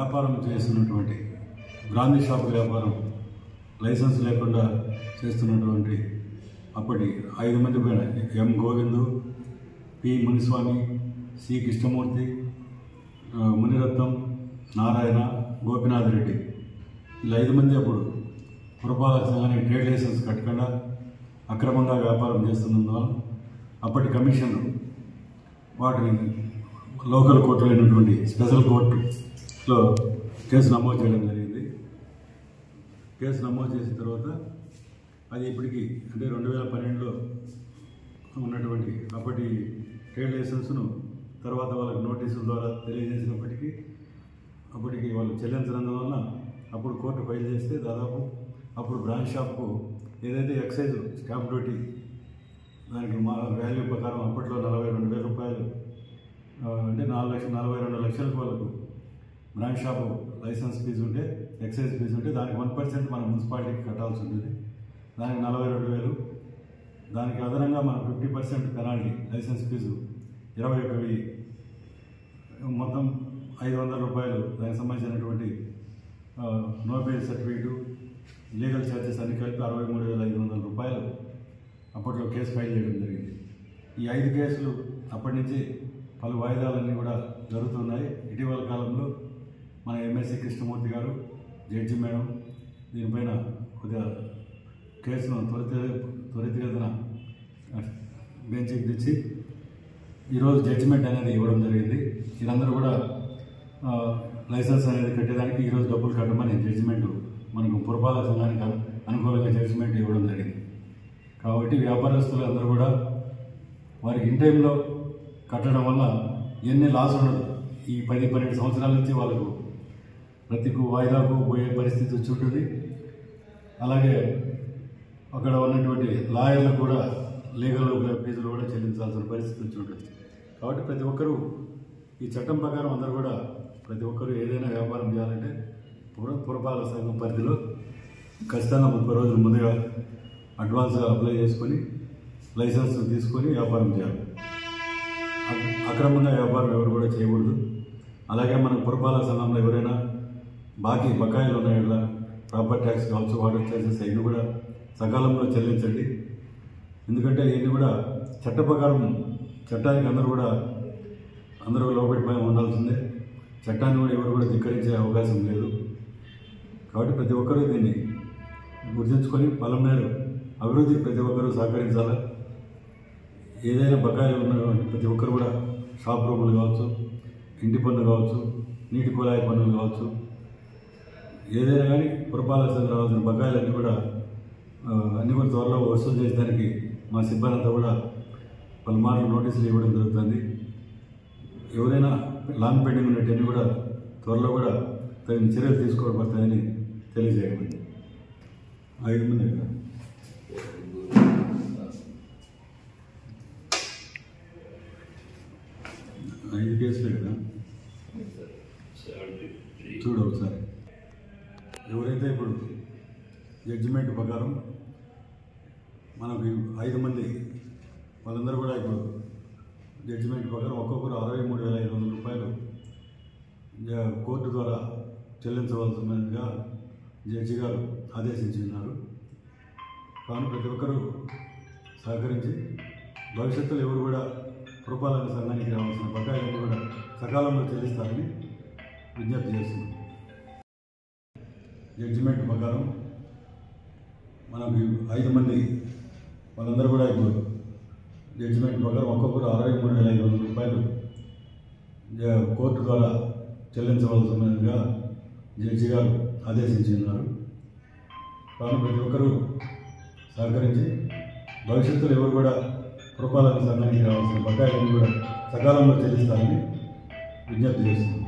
వ్యాపారం చేస్తున్నటువంటి brandy shop వ్యాపారం లైసెన్స్ లేకుండా చేస్తున్నటువంటి అప్పటి 5 మంది పైన ఎం గోవిందు, పి మునిస్వామి, సి కృష్ణమూర్తి, మునిరత్నం, నారాయణ, గోపినాథ్ రెడ్డి ఇలా 5 మంది అప్పుడు పురపాలక సంఘానికి ట్రేడ్ లైసెన్స్ కట్టకుండా అక్రమంగా వ్యాపారం చేస్తున్నందువల్ల అప్పటి కమిషన్లు వాటిని లోకల్ కోర్టులో అయినటువంటి స్పెషల్ కోర్టులో కేసు నమోదు చేయడం జరిగింది. కేసు నమోదు చేసిన తర్వాత అది ఇప్పటికీ అంటే 2012లో ఉన్నటువంటి అప్పటి ట్రేడ్ లైసెన్స్ను తర్వాత వాళ్ళకి నోటీసుల ద్వారా తెలియజేసినప్పటికీ అప్పటికి వాళ్ళు చెల్లించనందువల్ల అప్పుడు కోర్టు ఫైల్ చేస్తే దాదాపు అప్పుడు బ్రాంచ్ షాప్కు ఏదైతే ఎక్సైజ్ స్టాంప్ డ్యూటీ దానికి మా వాల్యూ ప్రకారం అప్పట్లో 42,000 రూపాయలు అంటే 4,42,00,000 వాళ్ళకు బ్రాంచ్ షాపు లైసెన్స్ ఫీజు ఉంటే ఎక్సైజ్ ఫీజు ఉంటే దానికి 1% మనం మున్సిపాలిటీకి కట్టాల్సి ఉంటుంది. దానికి 42,000, దానికి అదనంగా మనం 50% పెనాల్టీ లైసెన్స్ ఫీజు 21,000, మొత్తం 500 రూపాయలు దానికి సంబంధించినటువంటి నోబెల్ సర్టిఫికేటు, లీగల్ ఛార్జెస్ అన్ని కలిపి 63,500 రూపాయలు అప్పట్లో కేసు ఫైల్ చేయడం జరిగింది. ఈ 5 కేసులు అప్పటి నుంచి పలు వాయిదాలన్నీ కూడా జరుగుతున్నాయి. ఇటీవల కాలంలో మన ఎమ్మెల్సీ కృష్ణమూర్తి గారు, జడ్జి మేడం దీనిపైన కొద్దిగా కేసును త్వరితగతిన బెంచ్కి తెచ్చి ఈరోజు జడ్జిమెంట్ అనేది ఇవ్వడం జరిగింది. వీరందరూ కూడా లైసెన్స్ అనేది కట్టేదానికి ఈరోజు డబ్బులు కట్టమని జడ్జిమెంట్ మనకు పురపాలక సంఘానికి అనుకూలంగా జడ్జిమెంట్ ఇవ్వడం జరిగింది. కాబట్టి వ్యాపారస్తులు అందరూ కూడా వారికి ఇన్ టైంలో కట్టడం వల్ల ఎన్ని లాస్ ఉండదు. ఈ 10-12 సంవత్సరాల నుంచి వాళ్ళకు ప్రతి వాయిదాకు పోయే పరిస్థితి వచ్చి ఉంటుంది. అలాగే అక్కడ ఉన్నటువంటి లాయర్లకు కూడా లీగల్ ఫీజులు కూడా చెల్లించాల్సిన పరిస్థితి వచ్చి ఉంటుంది. కాబట్టి ప్రతి ఒక్కరూ ఈ చట్టం ప్రకారం అందరూ కూడా ప్రతి ఒక్కరూ ఏదైనా వ్యాపారం చేయాలంటే పురపాలక సంఘం పరిధిలో ఖచ్చితంగా 30 రోజుల ముందుగా అడ్వాన్స్గా అప్లై చేసుకొని లైసెన్స్ తీసుకొని వ్యాపారం చేయాలి. అక్రమంగా వ్యాపారం ఎవరు కూడా చేయకూడదు. అలాగే మన పురపాలక సంఘంలో ఎవరైనా బకాయిలు ఉన్నాయో ప్రాపర్టీ ట్యాక్స్ కావచ్చు, వాటర్ ఛార్జెస్ ఇవి కూడా సకాలంలో చెల్లించండి. ఎందుకంటే ఇవన్నీ కూడా చట్ట ప్రకారం చట్టానికి అందరూ లోబడిపోయి ఉండాల్సిందే. చట్టాన్ని కూడా ఎవరు కూడా ధిక్కరించే అవకాశం లేదు. కాబట్టి ప్రతి ఒక్కరూ దీన్ని గుర్తుంచుకొని పొలం మేర అభివృద్ధికి ప్రతి ఒక్కరూ సహకరించాలి. ఏదైనా బకాయిలు ఉన్నటువంటి ప్రతి ఒక్కరు కూడా షాప్ రూములు కావచ్చు, ఇంటి పన్ను కావచ్చు, నీటి కుళాయి పన్నులు కావచ్చు, ఏదైనా కానీ పురపాలక సంఘం రావాల్సిన బకాయిలన్నీ కూడా త్వరలో వసూలు చేయడానికి మా సిబ్బంది అంతా కూడా పలుమార్లు నోటీసులు ఇవ్వడం జరుగుతుంది. ఎవరైనా లాంగ్ పెండింగ్ ఉన్నట్టన్నీ కూడా త్వరలో కూడా తగిన చర్యలు తీసుకోబడతాయని తెలియజేయమండి. 5 మంది కదా 5 కేసులే కదా చూడు ఒకసారి. ఎవరైతే ఇప్పుడు జడ్జిమెంట్ ప్రకారం మనకు 5 మంది వాళ్ళందరూ కూడా ఇప్పుడు జడ్జిమెంట్ ప్రకారం ఒక్కొక్కరు 63,500 రూపాయలు కోర్టు ద్వారా చెల్లించవలసిందిగా జడ్జి గారు ఆదేశించున్నారు. కానీ ప్రతి ఒక్కరూ సహకరించి భవిష్యత్తులో ఎవరు కూడా పురపాలక సంఘానికి రావాల్సిన బకాయిలను కూడా సకాలంలో చెల్లిస్తారని విజ్ఞప్తి చేస్తున్నాం. జడ్జిమెంట్ ప్రకారం మనకు 5 మంది వాళ్ళందరూ కూడా ఇప్పుడు జడ్జిమెంట్ ప్రకారం ఒక్కొక్కరు 63,500 రూపాయలు కోర్టు ద్వారా చెల్లించవలసిందిగా జడ్జి గారు ఆదేశించున్నారు. కానీ ప్రతి ఒక్కరూ సహకరించి భవిష్యత్తులో ఎవరు కూడా పురపాలక సంఘానికి రావాల్సిన బకాయిలను కూడా సకాలంలో చెల్లిస్తారని విజ్ఞప్తి చేస్తున్నారు.